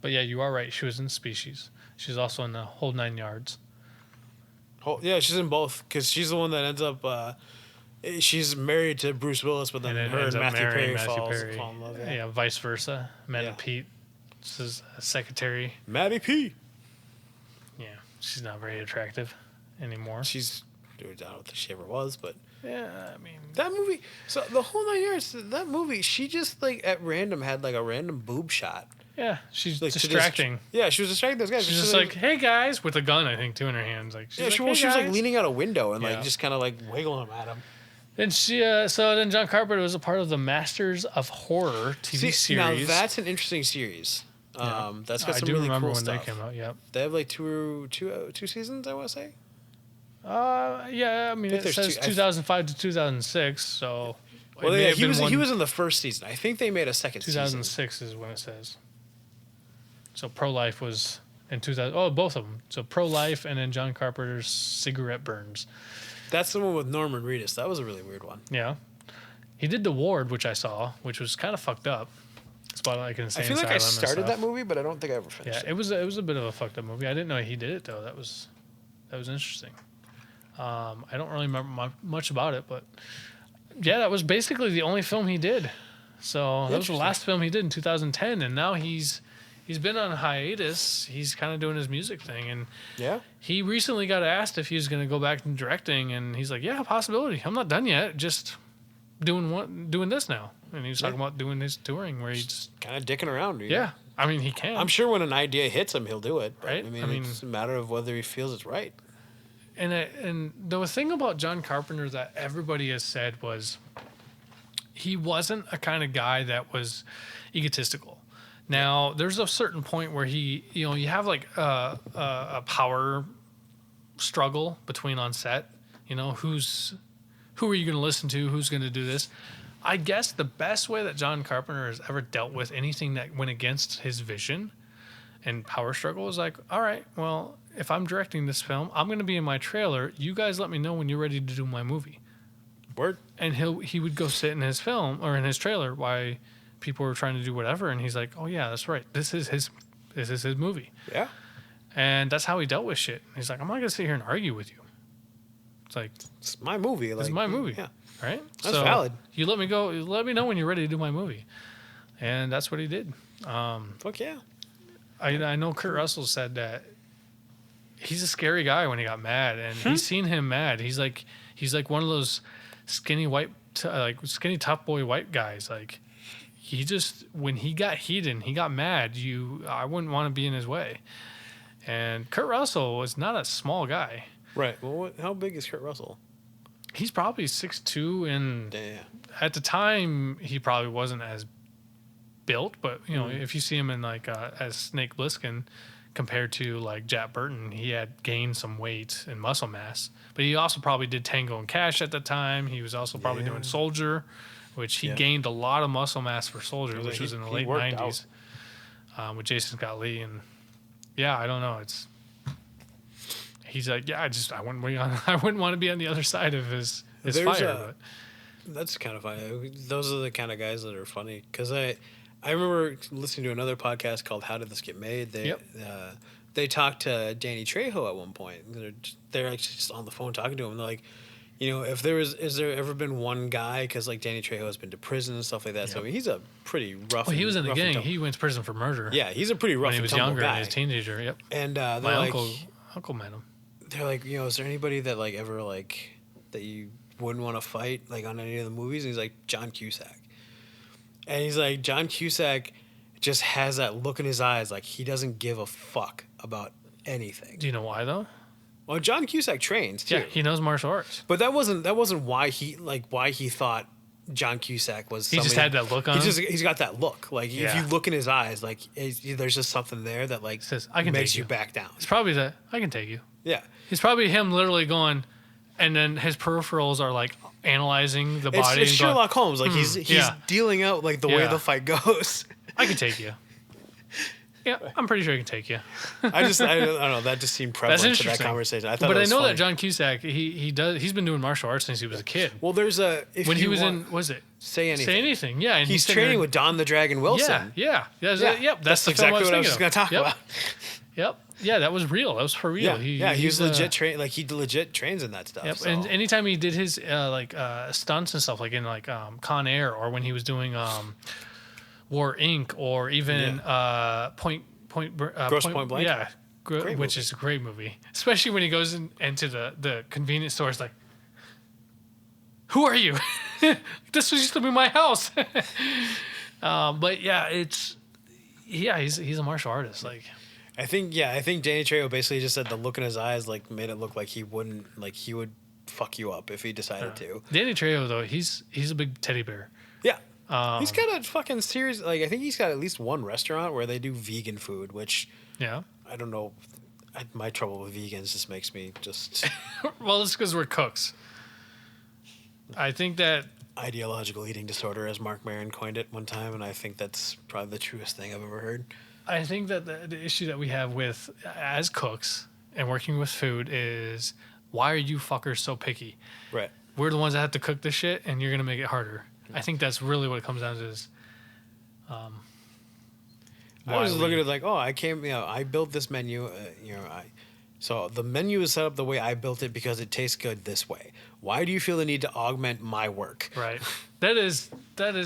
S1: But yeah, you are right. She was in Species. She's also in the Whole 9 Yards.
S2: Yeah, she's in both because she's the one that ends up. She's married to Bruce Willis, but then
S1: And
S2: her
S1: ends
S2: and
S1: up
S2: Matthew
S1: marrying
S2: Perry fall
S1: Perry.
S2: in love.
S1: Yeah, vice versa. Amanda
S2: Yeah.
S1: Pete is a secretary.
S2: Maddie P.
S1: Yeah, she's not very attractive anymore.
S2: She's. I don't know if she ever was, but
S1: Yeah, I mean,
S2: that movie. So the whole 9 yards. That movie. She just like at random had like a random boob shot.
S1: yeah, she's
S2: Like,
S1: distracting.
S2: Yeah, she was distracting those guys.
S1: She's just like, "Hey guys," with a gun, I think, too, in her hands. Like,
S2: Yeah,
S1: she's
S2: she
S1: like,
S2: was.
S1: "Hey,
S2: She was like
S1: guys."
S2: leaning out a window and
S1: Yeah.
S2: like just kind of like wiggling them at him.
S1: And she, so then John Carpenter was a part of the Masters of Horror TV series.
S2: Now that's an interesting series.
S1: Yeah.
S2: That's got
S1: I
S2: some
S1: do
S2: really
S1: remember
S2: cool
S1: when
S2: stuff.
S1: they came out. Yep.
S2: They have like two seasons, I want to say.
S1: Yeah. I mean,
S2: think
S1: it
S2: there's
S1: says
S2: two-
S1: 2005 to 2006. So, it
S2: Well,
S1: may
S2: yeah,
S1: have
S2: he
S1: been
S2: was
S1: one-
S2: in the first season. I think they made a second season.
S1: 2006 is when it says. So Pro Life was in 2000. Oh, both of them. So Pro Life and then John Carpenter's Cigarette Burns.
S2: That's the one with Norman Reedus. That was a really weird one.
S1: Yeah. He did The Ward, which I saw, which was kind of fucked up. It's about like an insane
S2: I feel like I
S1: asylum and
S2: started that
S1: stuff.
S2: movie, but I don't think I ever finished
S1: Yeah,
S2: it.
S1: it was a bit of a fucked up movie. I didn't know he did it though. That was interesting. I don't really remember much about it, but yeah, that was basically the only film he did. So that was the
S2: Interesting.
S1: last film he did in 2010, and now he's been on hiatus. He's kind of doing his music thing, and
S2: Yeah?
S1: he recently got asked if he was going to go back to directing, and he's like, "Yeah, possibility. I'm not done yet. Just doing this now." And he was talking about doing his touring, where he just
S2: Kind of dicking around.
S1: yeah. I mean, he can.
S2: I'm sure when an idea hits him, he'll do it. But,
S1: Right?
S2: I mean,
S1: I mean-
S2: it's a matter of whether he feels it's right.
S1: And the thing about John Carpenter that everybody has said was he wasn't a kind of guy that was egotistical. Now, there's a certain point where you have like a power struggle between on set. You know, who are you going to listen to? Who's going to do this? I guess the best way that John Carpenter has ever dealt with anything that went against his vision and power struggle is like, all right, well, if I'm directing this film, I'm going to be in my trailer. You guys let me know when you're ready to do my movie.
S2: Word.
S1: And he would go sit in his film or in his trailer while people were trying to do whatever, and he's like, oh yeah, that's right. This is his movie.
S2: Yeah.
S1: And that's how he dealt with shit. He's like, I'm not gonna sit here and argue with you. It's like,
S2: It's my movie. Like,
S1: it's my movie.
S2: Yeah.
S1: Right?
S2: That's valid.
S1: You let me go. You let me know when you're ready to do my movie. And that's what he did.
S2: Fuck yeah.
S1: I know Kurt Russell said that he's a scary guy when he got mad, and he's seen him mad. He's like one of those skinny skinny tough boy white guys. Like he just, when he got heated and he got mad, I wouldn't want to be in his way. And Kurt Russell was not a small guy.
S2: Right. Well, how big is Kurt Russell?
S1: He's probably 6'2", and
S2: Yeah.
S1: at the time he probably wasn't as built, but you know, if you see him in like as Snake Plissken compared to like Jack Burton, he had gained some weight and muscle mass. But he also probably did Tango and Cash at the time. He was also probably doing Soldier, which he gained a lot of muscle mass for Soldier, which was in the late 90s with Jason Scott Lee. And yeah, I don't know. He's like, yeah, I wouldn't want to be on the other side of his fire.
S2: That's kind of funny. Those are the kind of guys that are funny, because I remember listening to another podcast called How Did This Get Made? They talked to Danny Trejo at one point. They're actually just on the phone talking to him. They're like, you know, is there ever been one guy, because like Danny Trejo has been to prison and stuff like that. Yep. So I mean, he's a pretty rough.
S1: Well, he was in the gang. He went to prison for murder.
S2: Yeah, he's a pretty rough.
S1: When he was younger, and he was a teenager. Yep.
S2: And
S1: my uncle met him.
S2: They're like, you know, is there anybody that like ever like that you wouldn't want to fight like on any of the movies? And he's like, John Cusack. And he's like, John Cusack just has that look in his eyes, like he doesn't give a fuck about anything.
S1: Do you know why though?
S2: Well, John Cusack trains too.
S1: Yeah, he knows martial arts.
S2: But that wasn't why he thought John Cusack was.
S1: He just had that look on him.
S2: He's got that look. Like if you look in his eyes, like there's just something there that like
S1: says, I can
S2: makes
S1: take
S2: you back down.
S1: It's probably that I can take you.
S2: Yeah.
S1: It's probably him literally going, and then his peripherals are like analyzing the body.
S2: It's Sherlock Holmes. Like he's dealing out like the way the fight goes.
S1: I can take you. Yeah, I'm pretty sure I can take you.
S2: I don't know. That just seemed prevalent to that conversation. I know
S1: funny. That John Cusack, he's been doing martial arts since he was a kid.
S2: Well, there's Say Anything.
S1: Say Anything, yeah. And
S2: he's training with Don the Dragon Wilson.
S1: Yeah. That's the
S2: exactly
S1: film
S2: what I was just going to talk about.
S1: Yep. Yeah, that was real. That was for real.
S2: He was legit he legit trains in that stuff.
S1: Yep.
S2: So.
S1: And anytime he did his stunts and stuff, like in like Con Air, or when he was doing War Inc., or even Point
S2: Blank.
S1: Yeah, which is a great movie, especially when he goes into the convenience store. It's like, who are you? This used to be my house. But yeah, he's a martial artist. Like,
S2: I think Danny Trejo basically just said the look in his eyes like made it look like he would fuck you up if he decided to.
S1: Danny Trejo though, he's a big teddy bear.
S2: Yeah. He's got a fucking serious, like, I think he's got at least one restaurant where they do vegan food, which I don't know. My trouble with vegans just makes me just.
S1: Well, it's because we're cooks. I think that
S2: ideological eating disorder, as Mark Maron coined it one time, and I think that's probably the truest thing I've ever heard.
S1: I think that the issue that we have with as cooks and working with food is, why are you fuckers so picky?
S2: Right.
S1: We're the ones that have to cook this shit, and you're gonna make it harder. I think that's really what it comes down to. Is
S2: I was looking at it like, I built this menu. So the menu is set up the way I built it because it tastes good this way. Why do you feel the need to augment my work?
S1: Right. That is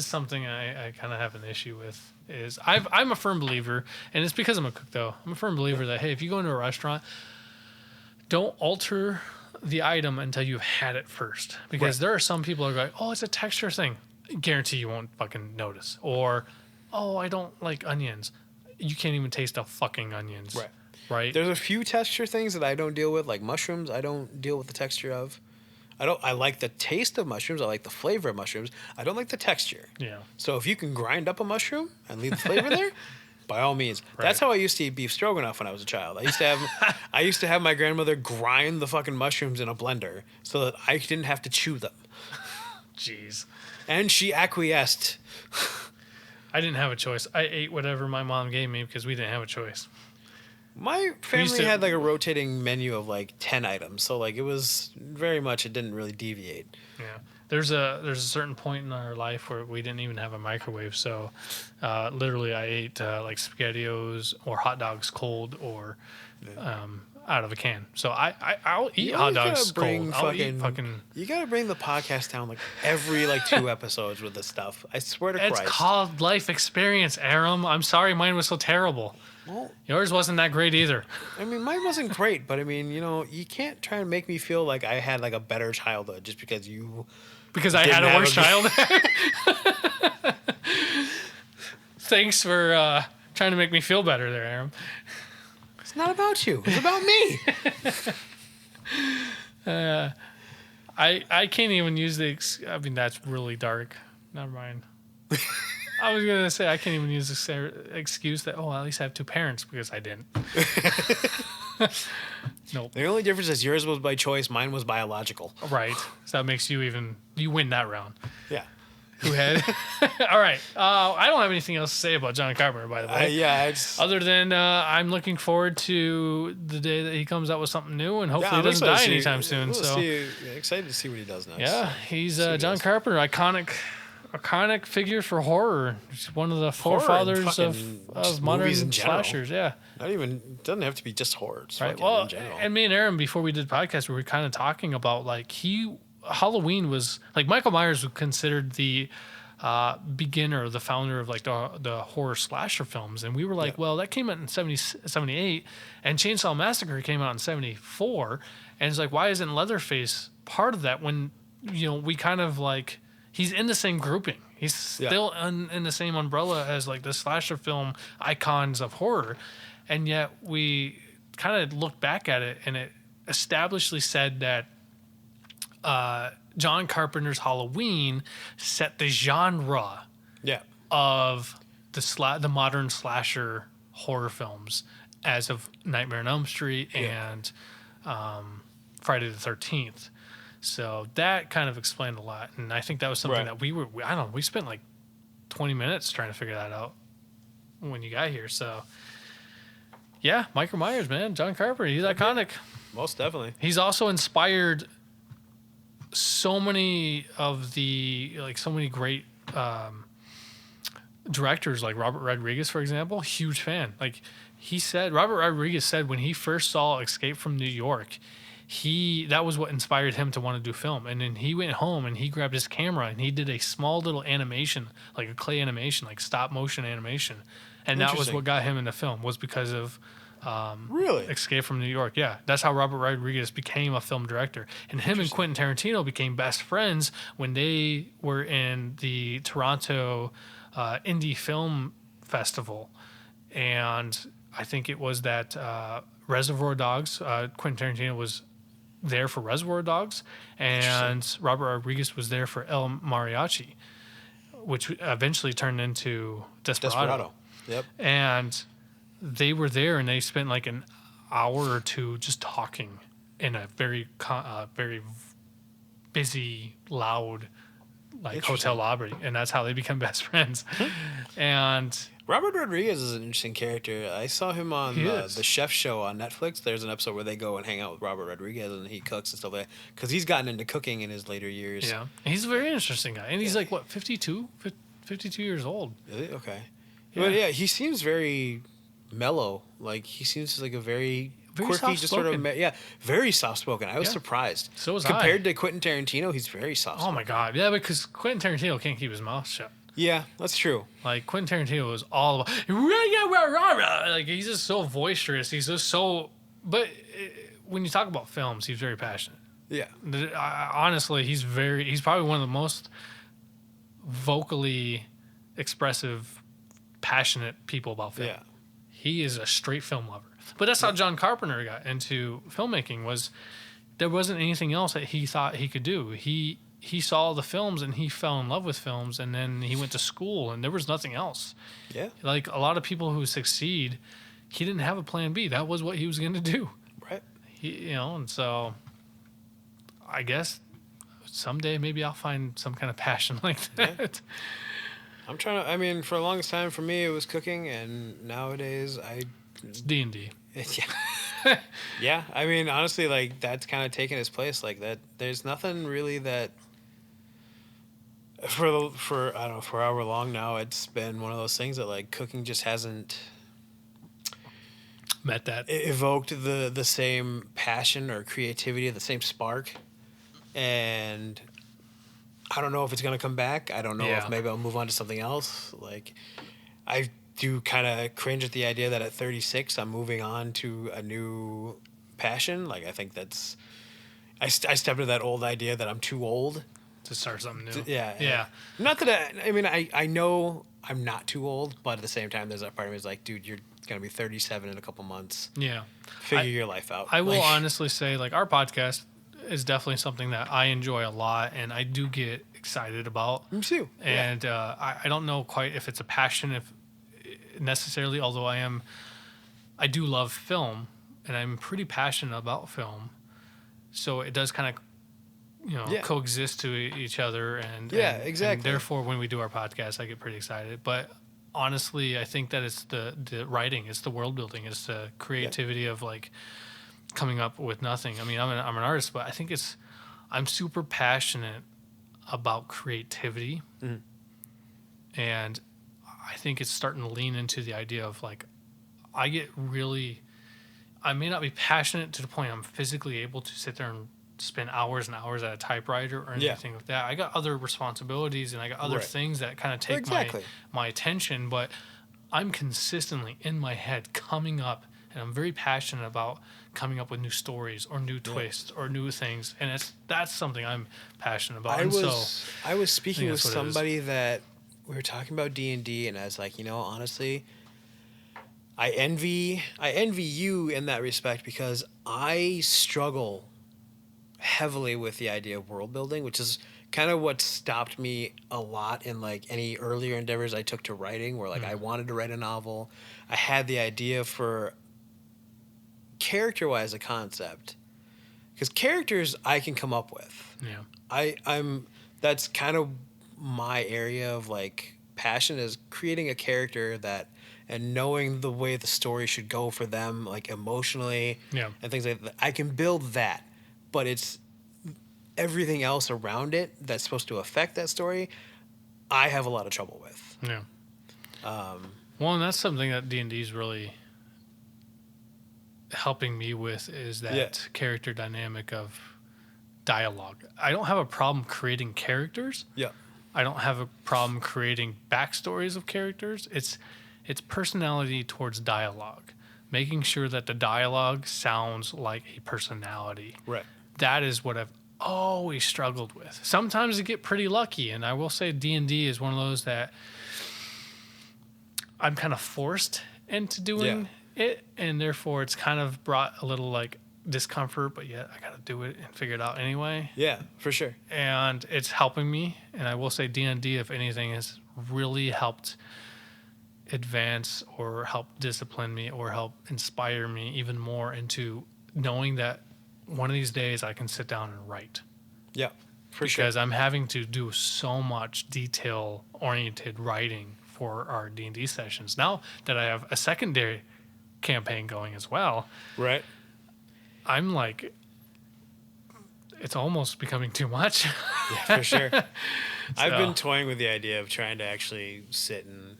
S1: something I kind of have an issue with. Is I'm a firm believer, and it's because I'm a cook though. I'm a firm believer that, hey, if you go into a restaurant, don't alter the item until you've had it first, because there are some people who are going, oh, it's a texture thing. Guarantee you won't fucking notice. Or, oh, I don't like onions. You can't even taste the fucking onions. Right.
S2: There's a few texture things that I don't deal with, like mushrooms. I don't deal with the texture of. I like the taste of mushrooms. I like the flavor of mushrooms. I don't like the texture.
S1: Yeah.
S2: So if you can grind up a mushroom and leave the flavor there, by all means. That's how I used to eat beef stroganoff when I was a child. I used to have my grandmother grind the fucking mushrooms in a blender so that I didn't have to chew them.
S1: Jeez.
S2: And she acquiesced.
S1: I didn't have a choice. I ate whatever my mom gave me because we didn't have a choice.
S2: My family had like a rotating menu of like 10 items. So like it was very much, it didn't really deviate.
S1: Yeah. There's a certain point in our life where we didn't even have a microwave. So literally I ate like SpaghettiOs or hot dogs cold, or out of a can. So I'll eat hot dogs cold. I'll eat fucking.
S2: You gotta bring the podcast down like every like 2 episodes with this stuff. I swear to Christ.
S1: It's called life experience, Aram. I'm sorry mine was so terrible.
S2: Well,
S1: yours wasn't that great either.
S2: I mean, mine wasn't great, but I mean, you can't try and make me feel like I had like a better childhood just because you.
S1: Because I had a worse childhood. Thanks for trying to make me feel better there, Aram.
S2: It's not about you. It's about me.
S1: I can't even use I mean, that's really dark. Never mind. I was going to say I can't even use the excuse that, at least I have 2 parents, because I didn't. Nope.
S2: The only difference is yours was by choice, mine was biological.
S1: Right. So that makes you win that round.
S2: Yeah.
S1: Who had? All right. I don't have anything else to say about John Carpenter, by the way. Other than I'm looking forward to the day that he comes out with something new, and hopefully he doesn't die anytime soon.
S2: Excited to see what he does next.
S1: Yeah, he's John Carpenter, iconic figure for horror. He's one of the forefathers of modern slashers. Yeah.
S2: Doesn't have to be just horror. It's
S1: right. Well, in general. And me and Aram, before we did the podcast, we were kind of talking about Halloween was like Michael Myers was considered the beginner, the founder of like the horror slasher films, and we were like, well, that came out in 78, and Chainsaw Massacre came out in 74, and it's like, why isn't Leatherface part of that when we kind of like he's in the same grouping, he's still in the same umbrella as like the slasher film icons of horror, and yet we kind of looked back at it and it establishedly said that John Carpenter's Halloween set the genre of the modern slasher horror films as of Nightmare on Elm Street and Friday the 13th. So that kind of explained a lot. And I think that was something that we spent like 20 minutes trying to figure that out when you got here. So yeah, Michael Myers, man, John Carpenter, he's iconic.
S2: Most definitely.
S1: He's also inspired so many great directors, like Robert Rodriguez, for example. Huge fan. Like Robert Rodriguez said when he first saw Escape from New York, that was what inspired him to want to do film. And then he went home and he grabbed his camera and he did a small little animation, like a clay animation, like stop motion animation. And that was what got him into film, was because of
S2: really?
S1: Escape from New York. Yeah, that's how Robert Rodriguez became a film director. And him and Quentin Tarantino became best friends when they were in the Toronto Indie Film Festival. And I think it was that Reservoir Dogs, Quentin Tarantino was there for Reservoir Dogs, and Robert Rodriguez was there for El Mariachi, which eventually turned into Desperado.
S2: Yep.
S1: And they were there and they spent like an hour or 2 just talking in a very busy, loud, like hotel lobby, and that's how they become best friends. And
S2: Robert Rodriguez is an interesting character. I saw him on the Chef Show on Netflix. There's an episode where they go and hang out with Robert Rodriguez and he cooks and stuff like that, because he's gotten into cooking in his later years.
S1: Yeah, he's a very interesting guy, and he's like 52 years old.
S2: Really? Okay. Yeah. But yeah, he seems very mellow. Like he seems like a very quirky, just sort of very soft spoken. I was surprised.
S1: So was
S2: compared to Quentin Tarantino, he's very soft spoken.
S1: Oh my god, yeah, because Quentin Tarantino can't keep his mouth shut.
S2: Yeah, that's true.
S1: Like Quentin Tarantino was all about like he's just so boisterous. He's just so. But when you talk about films, he's very passionate.
S2: Yeah.
S1: Honestly, he's probably one of the most vocally expressive, passionate people about film. Yeah. He is a straight film lover. But that's how John Carpenter got into filmmaking. There wasn't anything else that he thought he could do. He saw the films and he fell in love with films, and then he went to school and there was nothing else. Yeah. Like a lot of people who succeed, he didn't have a plan B. That was what he was going to do.
S2: Right.
S1: And so I guess someday maybe I'll find some kind of passion like that. Yeah.
S2: For the longest time for me it was cooking, and nowadays
S1: it's D&D.
S2: Yeah. Yeah. I mean, honestly, like that's kind of taken its place. Like that, there's nothing really that for however long now, it's been one of those things that like cooking just hasn't
S1: met that.
S2: It evoked the same passion or creativity, the same spark, and I don't know if it's gonna come back. I don't know if maybe I'll move on to something else. Like, I do kind of cringe at the idea that at 36 I'm moving on to a new passion. Like, I think that's I stepped into that old idea that I'm too old
S1: to start something new.
S2: Yeah. Not that I mean, I know I'm not too old, but at the same time, there's that part of me is like, dude, you're gonna be 37 in a couple months.
S1: Yeah.
S2: Figure your life out.
S1: I will honestly say, like, our podcast is definitely something that I enjoy a lot, and I do get excited about.
S2: Me too.
S1: And I don't know quite if it's a passion, if necessarily, although I do love film, and I'm pretty passionate about film. So it does kind of, coexist to each other.
S2: Exactly.
S1: And therefore, when we do our podcast, I get pretty excited. But honestly, I think that it's the writing, it's the world building, it's the creativity of, like, coming up with nothing. I mean, I'm an artist, but I think I'm super passionate about creativity. Mm-hmm. And I think it's starting to lean into the idea of, like, I may not be passionate to the point I'm physically able to sit there and spend hours and hours at a typewriter or anything like that. I got other responsibilities and I got other things that kind of take my attention, but I'm consistently in my head coming up, and I'm very passionate about coming up with new stories or new twists or new things, and that's something I'm passionate about.
S2: I was speaking with somebody that we were talking about D&D, and I was like, honestly, I envy you in that respect, because I struggle heavily with the idea of world building, which is kind of what stopped me a lot in, like, any earlier endeavors I took to writing, where, like, I wanted to write a novel. I had the idea for character-wise a concept, because characters I can come up with. I'm that's kind of my area of, like, passion, is creating a character that, and knowing the way the story should go for them, like, emotionally and things like that. I can build that, but it's everything else around it that's supposed to affect that story, I have a lot of trouble with.
S1: Well, and that's something that D&D is really helping me with, is that character dynamic of dialogue. I don't have a problem creating characters. I don't have a problem creating backstories of characters. It's personality towards dialogue, making sure that the dialogue sounds like a personality. That is what I've always struggled with. Sometimes I get pretty lucky, and I will say D&D is one of those that I'm kind of forced into doing it, and therefore it's kind of brought a little, like, discomfort, but yet I gotta do it and figure it out anyway.
S2: For sure.
S1: And it's helping me, and I will say D&D, if anything, has really helped advance or help discipline me or help inspire me even more into knowing that one of these days I can sit down and write.
S2: For sure.
S1: Because I'm having to do so much detail-oriented writing for our D&D sessions. Now that I have a secondary campaign going as well, I'm like, it's almost becoming too much.
S2: For sure. I've been toying with the idea of trying to actually sit and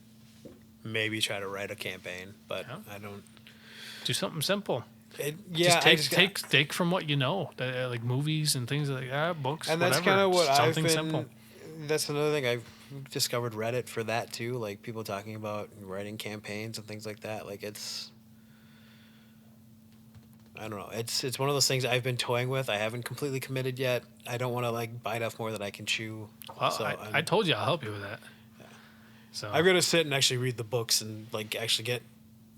S2: maybe try to write a campaign, but I don't.
S1: Do something simple.
S2: Just
S1: take from what you know, like movies and things like that, books,
S2: and
S1: whatever.
S2: That's kind of what
S1: something
S2: I've been.
S1: Simple.
S2: That's another thing I've discovered Reddit for that too, like people talking about writing campaigns and things like that. Like, it's, I don't know. It's one of those things I've been toying with. I haven't completely committed yet. I don't want to, like, bite off more than I can chew.
S1: Well, so I told you I'll help you with that. So
S2: I've got to sit and actually read the books and, like, actually get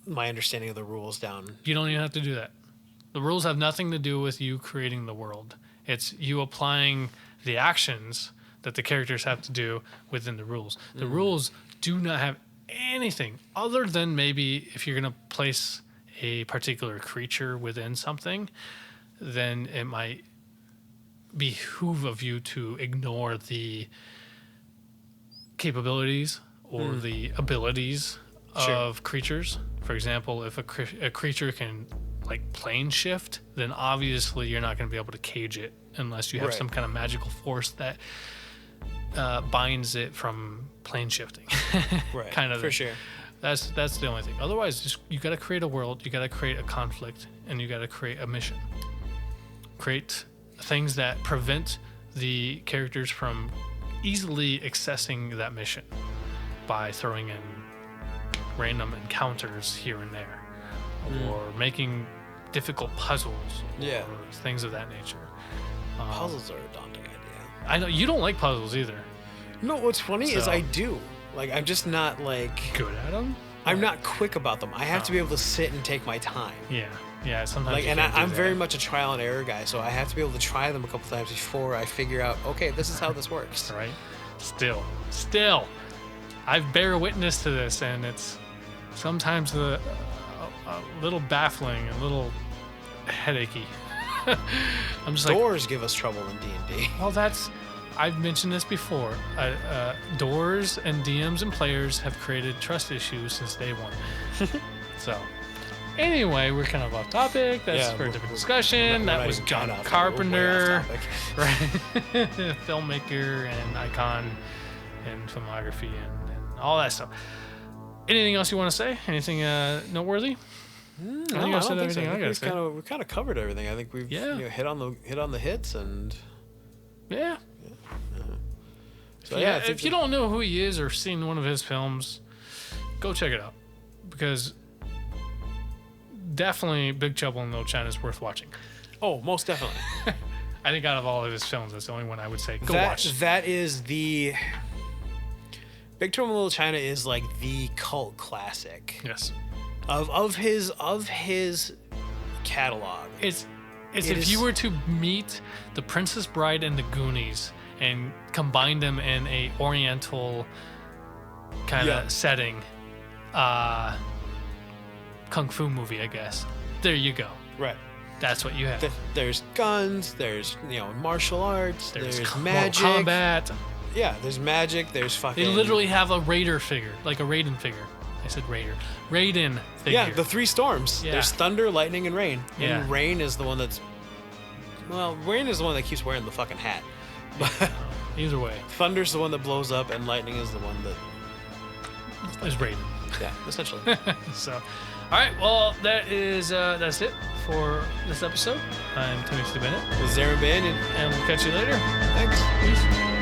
S2: my understanding of the rules down.
S1: You don't even have to do that. The rules have nothing to do with you creating the world. It's you applying the actions that the characters have to do within the rules. The rules do not have anything other than maybe if you're going to place a particular creature within something, then it might behoove of you to ignore the capabilities or the abilities of creatures. For example, if a creature can, like, plane shift, then obviously you're not going to be able to cage it unless you have some kind of magical force that binds it from plane shifting.
S2: Right.
S1: Kind of
S2: for sure.
S1: That's the only thing. Otherwise, just you got to create a world, you got to create a conflict, and you got to create a mission. Create things that prevent the characters from easily accessing that mission by throwing in random encounters here and there, or making difficult puzzles, or things of that nature.
S2: Puzzles are a daunting idea.
S1: I know you don't like puzzles either.
S2: No, what's funny is I do. Like, I'm just not like
S1: Good at them.
S2: I'm not quick about them. I have to be able to sit and take my time.
S1: Yeah. Sometimes.
S2: Like,
S1: you
S2: and
S1: can't do
S2: I'm
S1: that.
S2: very much a trial and error guy, so I have to be able to try them a couple times before I figure out, okay, this is how this works.
S1: Right. Still, I've bear witness to this, and it's sometimes a little baffling, a little headachy. I'm just
S2: Doors give us trouble in D&D.
S1: well, I've mentioned this before. Doors and DMs and players have created trust issues since day one. So, anyway, we're kind of off topic. That's for a different discussion. That was John Carpenter, right? Filmmaker and icon and filmography and all that stuff. Anything else you want to say? Anything noteworthy?
S2: No,
S1: I think
S2: I
S1: I've said
S2: don't think so.
S1: everything I gotta say.
S2: We kind of covered everything. I think we've hit on the hits and
S1: Yeah.
S2: So
S1: Yeah, if you don't know who he is or seen one of his films, go check it out, because definitely Big Trouble in Little China is worth watching.
S2: Oh, most definitely.
S1: I think out of all of his films, that's the only one I would say go watch.
S2: That is the Big Trouble in Little China is like the cult classic.
S1: Yes.
S2: Of his catalog.
S1: It's if you were to meet The Princess Bride and The Goonies and combine them in a Oriental kind of setting, kung fu movie, I guess. There you go.
S2: Right.
S1: That's what you have.
S2: There's guns. There's martial arts. There's magic.
S1: Mortal Kombat.
S2: Yeah. There's magic. There's fucking.
S1: They literally have a Raider figure, like a Raiden figure. I said Raider. Raiden figure.
S2: Yeah, the three storms.
S1: Yeah.
S2: There's thunder, lightning, and rain.
S1: Yeah.
S2: And rain is the one that's. Well, rain is the one that keeps wearing the fucking hat.
S1: Either way,
S2: Thunder's the one that blows up, and lightning is the one that.
S1: is Raiden.
S2: Yeah, essentially.
S1: So, all right. Well, that's it for this episode. I'm Tony C. Bennett,
S2: With Aram,
S1: and we'll catch you later.
S2: Thanks.
S1: Peace.